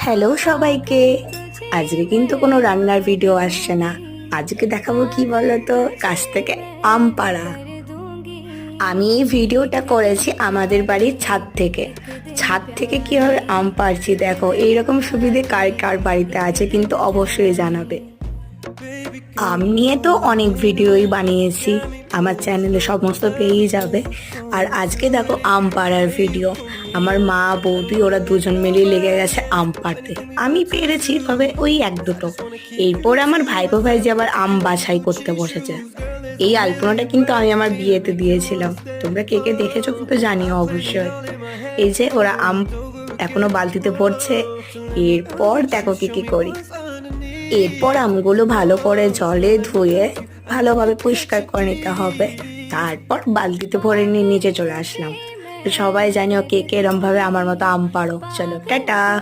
Hello সবাইকে। আজকে কিন্তু কোনো রান্নার ভিডিও আসছে না। আজকে দেখাবো কি বলতো, গাছ থেকে আম পাড়া। আমি এই ভিডিওটা করেছি আমাদের বাড়ির ছাদ থেকে। ছাদ থেকে কিভাবে আম পাড়ছি দেখো। এইরকম সুবিধে কার কার বাড়িতে আছে কিন্তু অবশ্যই জানাবে। আম নিয়ে তো অনেক ভিডিওই বানিয়েছি, আমার চ্যানেলে সমস্ত পেয়েই যাবে। আর আজকে দেখো আম পাড়ার ভিডিও। আমার মা বৌদি ওরা দুজন মিলে লেগে গেছে আম পাড়তে। আমি পেরেছি তবে ওই এক দুটো। এরপর আমার ভাইপো ভাই যে আবার আম বাছাই করতে বসেছে। এই আলপনাটা কিন্তু আমি আমার বিয়েতে দিয়েছিলাম। তোমরা কে কে দেখেছো কিন্তু জানিও অবশ্যই। এই যে ওরা আম এখনো বালতিতে ভরছে। এরপর দেখো কি কি করি। এরপর আমগুলো ভালো করে জলে ধুয়ে ভালোভাবে পরিষ্কার করে নিতে হবে। তারপর বালতিতে ভরে নিয়ে নিচে চলে আসলাম। তো সবাই জানিও কে কে এরম ভাবে আমার মতো আম পাড়ো। চলো টাটা।